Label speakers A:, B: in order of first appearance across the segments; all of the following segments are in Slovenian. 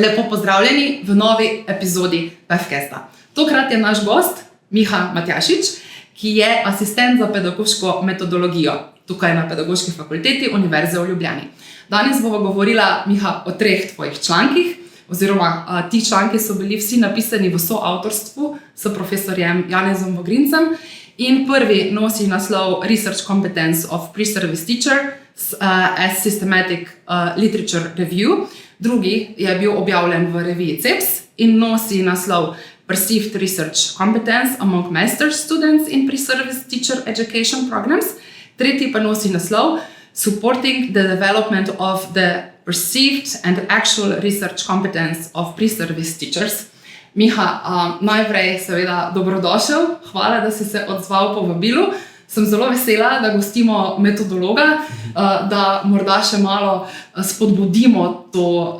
A: Lepo pozdravljeni v novi epizodi PEFcasta. Tokrat je naš gost Miha Matjašič, ki je asistent za pedagoško metodologijo tukaj na Pedagoški fakulteti Univerze v Ljubljani. Danes bomo govorila, Miha, o 3 tvojih člankih, oziroma ti članki so bili vsi napisani v soavtorstvu s profesorjem Janezom Vogrincem in prvi nosi naslov Research Competence of Pre-Service Teacher as Systematic Literature Review. Drugi je bil objavljen v reviji CEPS in nosi naslov Perceived Research Competence among Master's Students in Pre-Service Teacher Education Programs. Tretji pa nosi naslov Supporting the Development of the Perceived and Actual Research Competence of Pre-Service Teachers. Miha, najprej seveda dobrodošel, hvala, da si se odzval po vabilu. Sem zelo vesela, da gostimo metodologa, da morda še malo spodbudimo to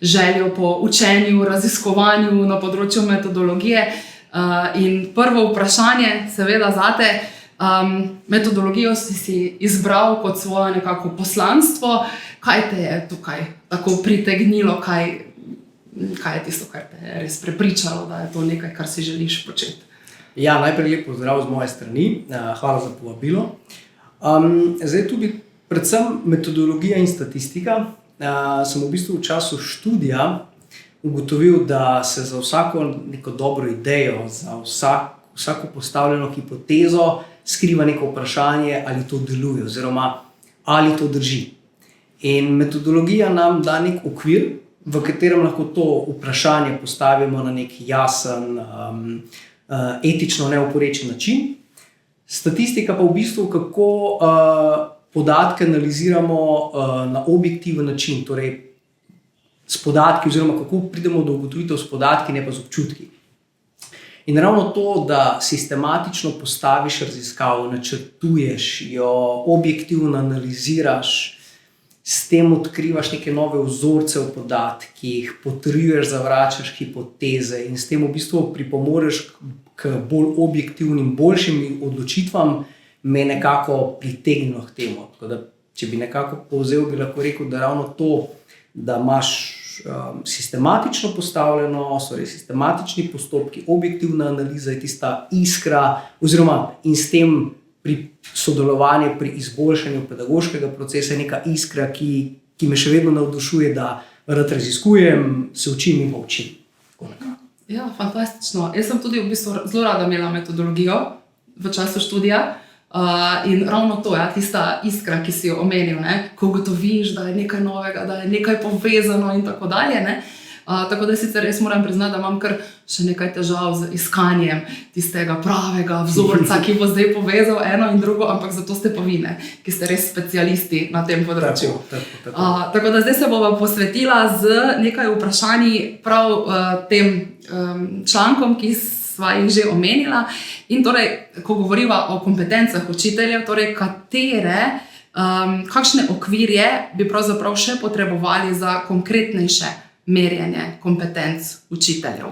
A: željo po učenju, raziskovanju na področju metodologije. In prvo vprašanje, seveda zate, metodologijo si izbral kot svoje nekako poslanstvo. Kaj te je tukaj tako pritegnilo, kaj je tisto, kar te je res prepričalo, da je to nekaj, kar si želiš početi?
B: Ja, najprej lep pozdrav z moje strani, hvala za povabilo. Zdaj tudi predvsem metodologija in statistika. Sem v bistvu v času študija ugotovil, da se za vsako neko dobro idejo, za vsako postavljeno hipotezo skriva neko vprašanje, ali to deluje oziroma ali to drži. In metodologija nam da nek okvir, v katerem lahko to vprašanje postavimo na nek jasen, etično neoporečen način. Statistika pa v bistvu, kako podatke analiziramo na objektiven način, torej s podatki oziroma kako pridemo do ugotovitev s podatki, ne pa z občutki. In ravno to, da sistematično postaviš raziskavo, načrtuješ jo, objektivno analiziraš, s tem odkrivaš neke nove vzorce v podatkih, potrjuješ, zavračaš hipoteze in s tem v bistvu pripomoreš k bolj objektivnim, boljšim odločitvam, me nekako pritegnilo k temu. Tako da, če bi nekako povzel, bi lahko rekel, da ravno to, da imaš sistematično postavljeno, sistematični postopki, objektivna analiza je tista iskra, oziroma in s tem pri sodelovanju, pri izboljšanju pedagoškega procesa je neka iskra, ki me še vedno navdušuje, da rad raziskujem, se učim in poučim.
A: Ja, fantastično. Jaz sem tudi v bistvu zelo rada imela metodologijo v času študija in ravno to je tista iskra, ki si jo omenil, ko ugotoviš, da je nekaj novega, da je nekaj povezano in tako dalje. Tako da sicer res moram priznati, da imam kar še nekaj težav z iskanjem tistega pravega vzorca, ki bo zdaj povezal eno in drugo, ampak zato ste pa vi, ki ste res specialisti na tem področju. Tako da zdaj se bova posvetila z nekaj vprašanji prav tem člankom, ki sva jih že omenila. In torej, ko govoriva o kompetencah učiteljev, torej kakšne okvirje bi pravzaprav še potrebovali za konkretnejše merjenje kompetenc učiteljev?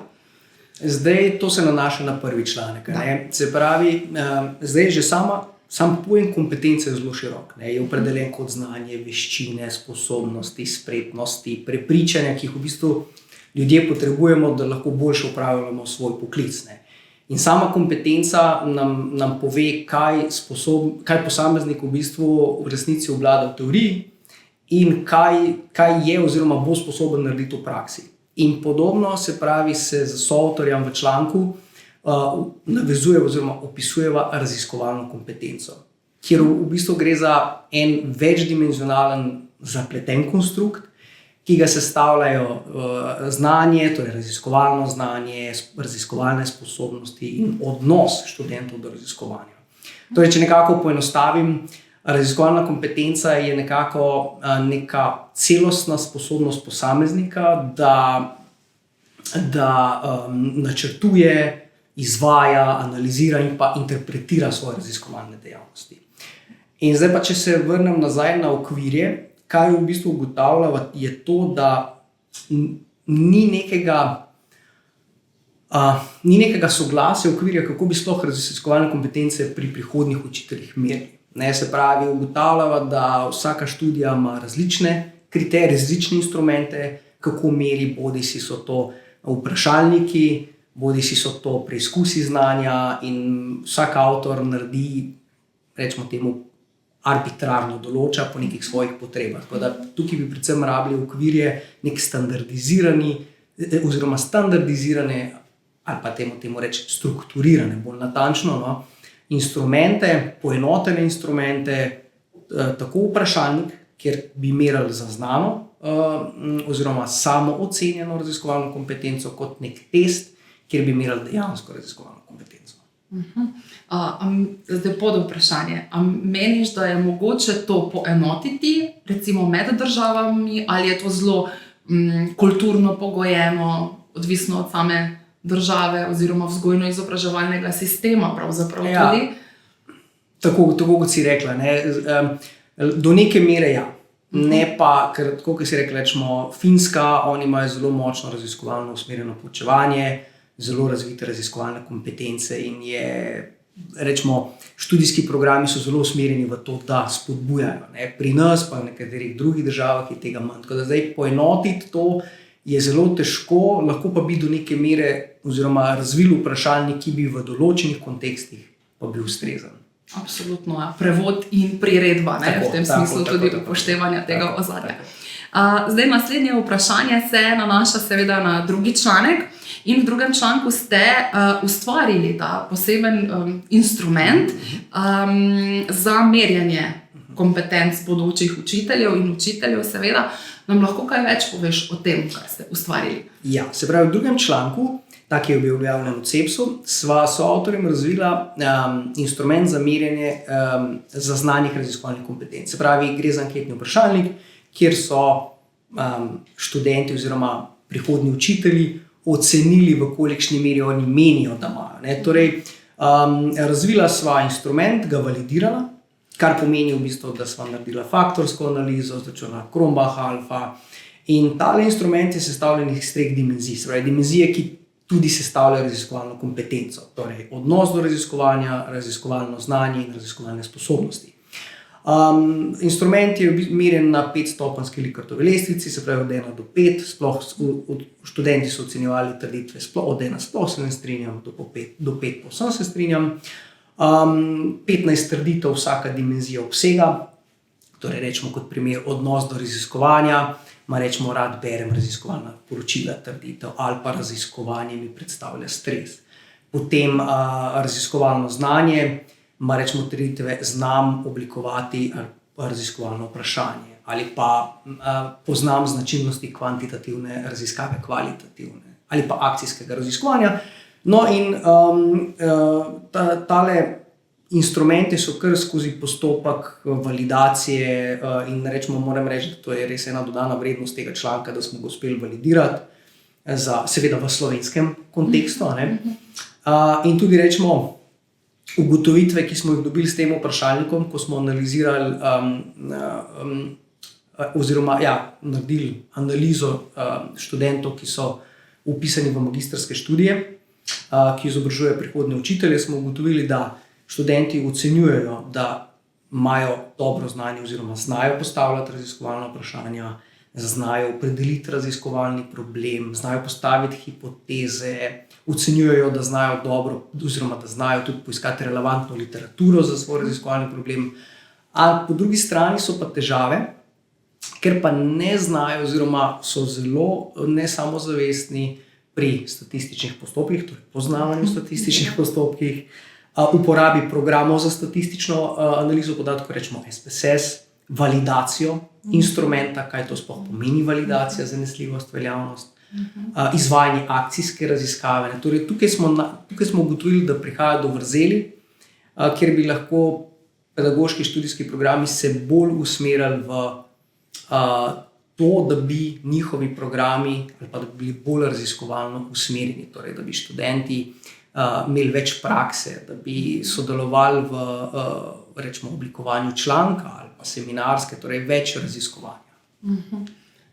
B: Zdaj, to se nanaša na prvi članek. Se pravi, zdaj že sam pojem kompetence je zelo širok. Je opredeljen kot znanje, veščine, sposobnosti, spretnosti, prepričanja, ki jih v bistvu ljudje potrebujemo, da lahko boljše upravljamo svoj poklic. In sama kompetenca nam pove, kaj posameznik v bistvu v resnici obvlada v teoriji, in kaj je oziroma bo sposoben narediti v praksi. In podobno, se pravi, se z soavtorjem v članku navezuje oziroma opisujeva raziskovalno kompetenco, kjer v bistvu gre za en večdimenzionalen zapleten konstrukt, ki ga sestavljajo znanje, torej raziskovalno znanje, raziskovalne sposobnosti in odnos študentov do raziskovanja. Torej, če nekako poenostavim, raziskovalna kompetenca je nekako neka celostna sposobnost posameznika, da načrtuje, izvaja, analizira in pa interpretira svoje raziskovalne dejavnosti. In zdaj pa, če se vrnem nazaj na okvirje, kaj v bistvu ugotavlja, je to, da ni nekega soglasja okvirja, kako bi sploh raziskovalne kompetence pri prihodnjih učiteljih merili. Se pravi, ugotavljava, da vsaka študija ima različne kriterije, različne instrumente, kako meri, bodi si so to vprašalniki, bodi si so to preizkusi znanja in vsak avtor naredi, rečemo temu, arbitrarno določa po nekih svojih potrebah. Tako da tukaj bi predvsem rabili okvirje nek standardizirane ali pa temu reči strukturirane, bolj natančno, no, instrumente, poenotene instrumente, tako vprašalnik, kjer bi merili zaznano oziroma samo ocenjeno raziskovalno kompetenco, kot nek test, kjer bi merili dejansko raziskovalno kompetenco.
A: Zdaj pod vprašanje. Meniš, da je mogoče to poenotiti, recimo med državami, ali je to zelo kulturno pogojeno, odvisno od same države oziroma vzgojno-izobraževalnega sistema pravzaprav tudi?
B: Tako kot si rekla, ne, do neke mere ja. Ne pa, ker tako kot si rekla, rečemo, Finska, oni imajo zelo močno raziskovalno usmerjeno poučevanje, zelo razvite raziskovalne kompetence in rečemo, študijski programi so zelo usmerjeni v to, da spodbujajo. Ne. Pri nas pa v nekaterih drugih državah je tega manj. Tako da zdaj poenotiti to je zelo težko, lahko pa bi do neke mere oziroma razvili vprašalnik, ki bi v določenih kontekstih pa bil ustrezen.
A: Absolutno, ja. Prevod in priredba, ne,
B: tako,
A: v tem smislu tudi upoštevanja tega ozadja. Zdaj, naslednje vprašanje se nanaša seveda na drugi članek in v drugem članku ste ustvarili ta poseben instrument za merjenje kompetenc bodočih učiteljev in učiteljev, seveda. Nam lahko kaj več poveš o tem, kar ste ustvarili?
B: Ja, se pravi, v drugem članku, tak je bil objavljen v CEPS-u, sva soavtorjem razvila instrument za merjenje zaznanih raziskovalnih kompetenc. Se pravi, gre za anketni vprašalnik, kjer so študenti oziroma prihodnji učitelji ocenili, v kolikšni meri oni menijo, da imajo. Ne? Torej, razvila sva instrument, ga validirala, kar pomeni v bistvu, da sva naredila faktorsko analizo, izračunala Cronbach alfa, in tale instrument je sestavljen iz 3 dimenzij, se pravi dimenzije, ki tudi sestavljajo raziskovalno kompetenco, torej odnos do raziskovanja, raziskovalno znanje in raziskovalne sposobnosti. Instrument je merjen na 5-stopenjski Likhartovi lestvici, se pravi od 1 do 5, sploh študenti so ocenjevali trditve od 1 sploh se ne strinjam, do 5 povsem se strinjam. 15 trditev vsaka dimenzija obsega, torej rečemo kot primer odnos do raziskovanja, rečemo rad berem raziskovalna poročila trditev ali pa raziskovanje mi predstavlja stres. Potem raziskovalno znanje, rečemo trditve znam oblikovati raziskovalno vprašanje ali pa poznam značilnosti kvantitativne raziskave, kvalitativne ali pa akcijskega raziskovanja. No in tale instrumenti so kar skozi postopek validacije in moram reči, da to je res ena dodana vrednost tega članka, da smo ga uspeli validirati, seveda v slovenskem kontekstu. Ne? In tudi rečemo ugotovitve, ki smo jih dobili s tem vprašalnikom, ko smo analizirali oziroma naredili analizo študentov, ki so vpisani v magistrske študije, ki izobražujejo prihodnje učitelje, smo ugotovili, da študenti ocenjujejo, da imajo dobro znanje oziroma znajo postavljati raziskovalna vprašanja, znajo opredeliti raziskovalni problem, znajo postaviti hipoteze, ocenjujejo, da znajo dobro oziroma da znajo tudi poiskati relevantno literaturo za svoj raziskovalni problem. A po drugi strani so pa težave, ker pa ne znajo oziroma so zelo nesamozavestni pri statističnih postopkih, torej poznavanju statističnih postopkih, uporabi programov za statistično analizo podatkov, rečemo SPSS, validacijo instrumenta, kaj to sploh pomeni validacija, zanesljivost, veljavnost, izvajanje akcijske raziskave. Torej, tukaj smo ugotovili, da prihaja do vrzeli, kjer bi lahko pedagoški študijski programi se bolj usmerjali v to, da bi njihovi programi ali pa da bi bili bolj raziskovalno usmerjeni, torej da bi študenti imeli več prakse, da bi sodelovali v oblikovanju članka ali pa seminarske, torej več raziskovanja.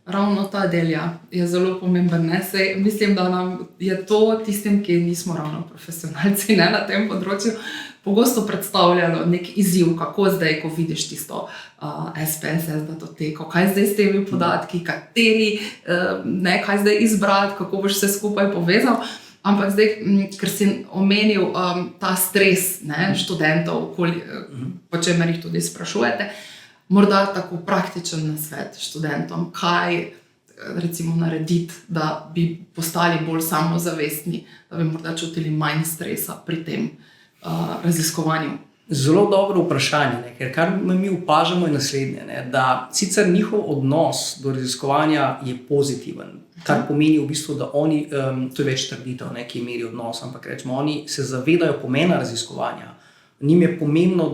A: Ravno ta del je zelo pomemben. Mislim, da nam je to tistim, ki nismo ravno profesionalci na tem področju, pogosto predstavljalo nek izziv, kako zdaj, ko vidiš tisto SPSS datoteko, kaj zdaj s temi podatki, kaj zdaj izbrati, kako boš vse skupaj povezal. Ampak zdaj, ker si omenil ta stres študentov, po čemer jih tudi sprašujete, morda tako praktičen nasvet študentom, kaj recimo narediti, da bi postali bolj samozavestni, da bi morda čutili manj stresa pri tem raziskovanju.
B: Zelo dobro vprašanje, ker kar mi opažamo je naslednje, da sicer njihov odnos do raziskovanja je pozitiven, kar pomeni v bistvu, da oni, to je več trditev, ki meri odnos, ampak rečemo, oni se zavedajo pomena raziskovanja. Njim je pomembno,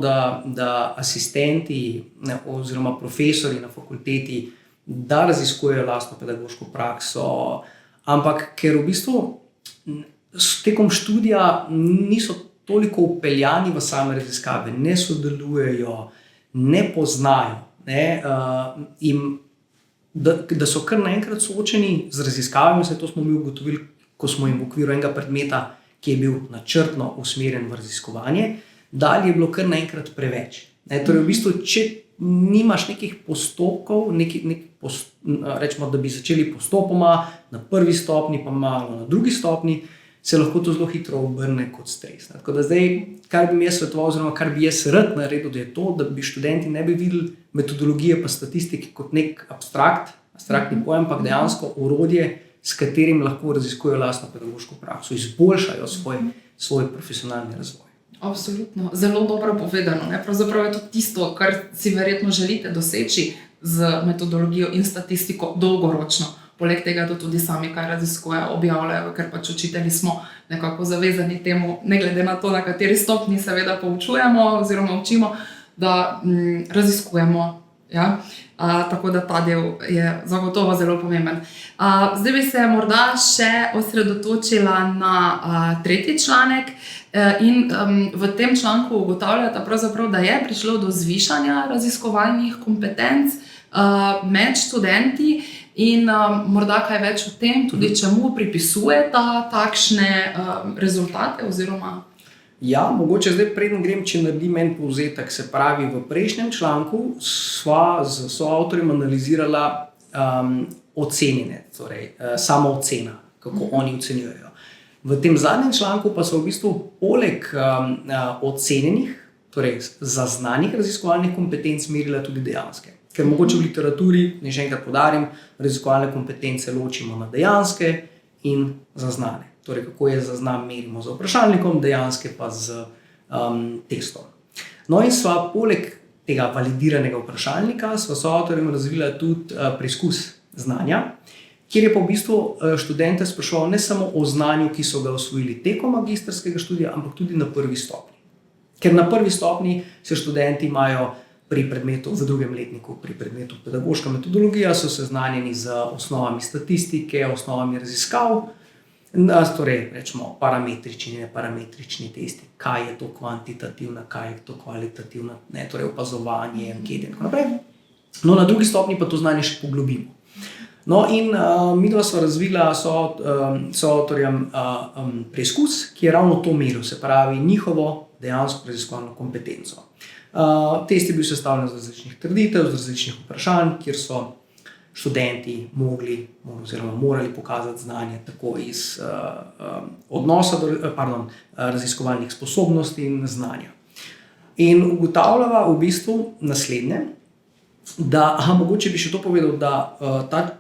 B: da asistenti oziroma profesori na fakulteti, da raziskujejo lastno pedagoško prakso, ampak ker v bistvu tekom študija niso toliko upeljani v same raziskave, ne sodelujejo, ne poznajo, da so kar naenkrat soočeni z raziskavami, to smo mi ugotovili, ko smo jim v okviru enega predmeta, ki je bil načrtno usmerjen v raziskovanje, dalje je bilo kar naenkrat preveč. Torej v bistvu, če nimaš nekih postopkov, rečemo, da bi začeli postopoma na prvi stopni, pa malo na drugi stopni, se lahko to zelo hitro obrne kot stres. Tako da zdaj, kar bi mi jaz svetoval, oziroma kar bi jaz rad naredil, da je to, da bi študenti ne bi videli metodologije pa statistike kot nek abstraktni pojem, ampak dejansko orodje, s katerim lahko raziskujejo lastno pedagoško prakso, izboljšajo svoj profesionalni razvoj.
A: Absolutno, zelo dobro povedano. Pravzaprav je to tisto, kar si verjetno želite doseči z metodologijo in statistiko dolgoročno. Poleg tega, da tudi sami kaj raziskujejo, objavljajo, ker pač učitelji smo nekako zavezani temu, ne glede na to, na kateri stopni seveda poučujemo oziroma učimo, da raziskujemo. Tako da ta del je zagotovo zelo pomemben. Zdaj bi se morda še osredotočila na tretji članek in v tem članku ugotavljata pravzaprav, da je prišlo do zvišanja raziskovalnih kompetenc med študenti in morda kaj več o tem, tudi čemu pripisujeta takšne rezultate oziroma.
B: Ja, mogoče zdaj preden grem, če naredim en povzetek, se pravi, v prejšnjem članku sva z soavtorjem analizirala ocenjene, torej samoocena, kako oni ocenjujejo. V tem zadnjem članku pa so v bistvu poleg ocenjenih, torej zaznanih raziskovalnih kompetenc merila tudi dejanske. Ker mogoče v literaturi, ne še enkrat poudarim, raziskovalne kompetence ločimo na dejanske in zaznane. Torej, kako je zaznan, merimo z vprašalnikom, dejanske pa z testom. No in sva poleg tega validiranega vprašalnika, sva soavtorjem razvila tudi preizkus znanja, kjer je pa v bistvu študente spraševal ne samo o znanju, ki so ga osvojili tekom magistrskega študija, ampak tudi na prvi stopnji. Ker na prvi stopnji se študenti imajo pri predmetu, v drugem letniku, pri predmetu pedagoška metodologija, so seznanjeni z osnovami statistike, osnovami raziskav, torej rečemo parametrični, neparametrični testi, kaj je to kvantitativna, kaj je to kvalitativna, torej opazovanje, ankete in tako naprej. No, na drugi stopnji pa to znanje še poglobimo. No in midva sva razvila soavtorjem preizkus, ki je ravno to meril, se pravi njihovo dejansko raziskovalno kompetenco. Test je bil sestavljen z različnih trditev, z različnih vprašanj, kjer so študenti morali pokazati znanje tako iz odnosa do raziskovalnih sposobnosti in znanja. In ugotavljava v bistvu naslednje, da, mogoče bi še to povedal, da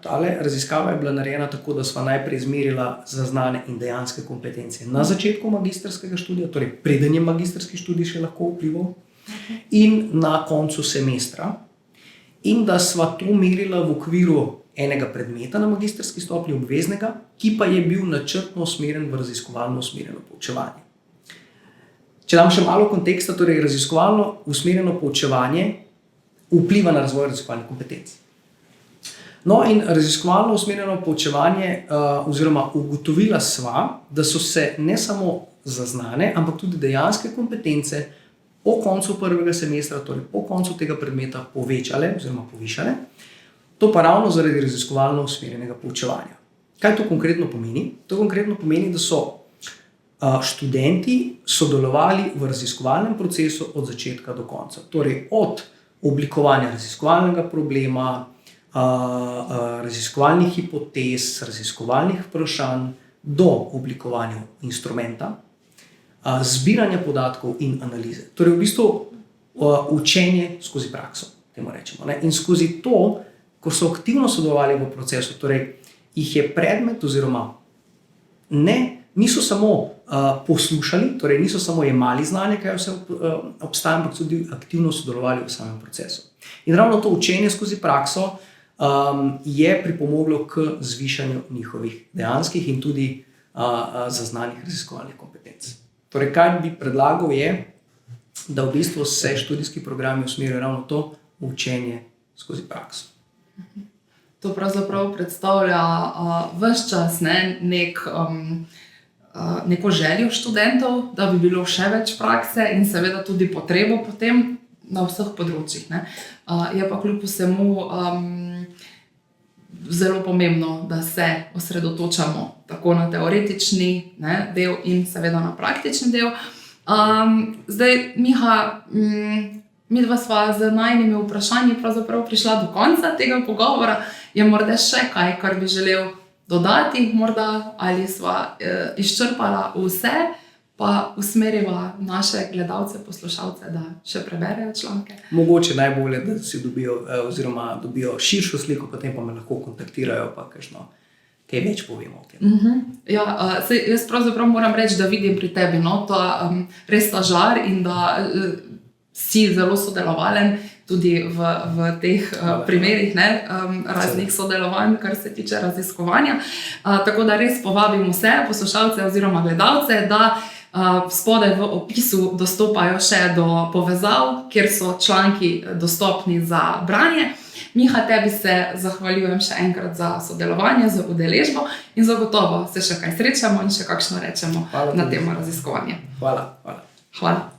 B: tale raziskava je bila narejena tako, da sva najprej izmerila zaznane in dejanske kompetence na začetku magistrskega študija, torej preden je magistrski študij še lahko vplival, in na koncu semestra, in da sva to merila v okviru enega predmeta na magistrski stopnji obveznega, ki pa je bil načrtno usmerjen v raziskovalno usmerjeno poučevanje. Če dam še malo konteksta, torej raziskovalno usmerjeno poučevanje vpliva na razvoj raziskovalnih kompetenc. No in raziskovalno usmerjeno poučevanje oziroma ugotovila sva, da so se ne samo zaznane, ampak tudi dejanske kompetence po koncu prvega semestra, torej po koncu tega predmeta povečale oziroma povišale, to pa ravno zaradi raziskovalno usmerjenega poučevanja. Kaj to konkretno pomeni? To konkretno pomeni, da so študenti sodelovali v raziskovalnem procesu od začetka do konca. Torej, od oblikovanja raziskovalnega problema, raziskovalnih hipotez, raziskovalnih vprašanj do oblikovanja instrumenta, zbiranja podatkov in analize. Torej, v bistvu učenje skozi prakso, temu rečemo. Ne? In skozi to, ko so aktivno sodelovali v procesu, torej jih je predmet oziroma niso samo poslušali, torej niso samo jemali znanje, kaj vse obstaja, ampak tudi aktivno sodelovali v samem procesu. In ravno to učenje skozi prakso je pripomoglo k zvišanju njihovih dejanskih in tudi zaznanih raziskovalnih kompetenc. Torej, kaj bi predlagal je, da v bistvu se študijski programi usmerijo ravno to učenje skozi prakso.
A: To pravzaprav predstavlja ves čas neko željo študentov, da bi bilo še več prakse in seveda tudi potrebo potem na vseh področjih. Je pa kljub vsemu zelo pomembno, da se osredotočamo tako na teoretični del in seveda na praktični del. Zdaj, Miha, midva sva z najnimi vprašanji pravzaprav prišla do konca tega pogovora. Je morda še kaj, kar bi želel dodati, morda, ali sva izčrpala vse, pa usmeriva naše gledalce, poslušalce, da še preberejo članke?
B: Mogoče najbolje, da si dobijo širšo sliko, potem pa me lahko kontaktirajo, pa kaj več povemo o tem.
A: Jaz pravzaprav moram reči, da vidim pri tebi res ta žar in da si zelo sodelovalen tudi v teh primerih raznih sodelovanj, kar se tiče raziskovanja. Tako da res povabim vse poslušalce oziroma gledalce, da spodaj v opisu dostopajo še do povezav, kjer so članki dostopni za branje. Miha, tebi se zahvaljujem še enkrat za sodelovanje, za udeležbo in zagotovo se še kaj srečamo in še kakšno rečemo na temo raziskovanja.
B: Hvala.
A: Hvala.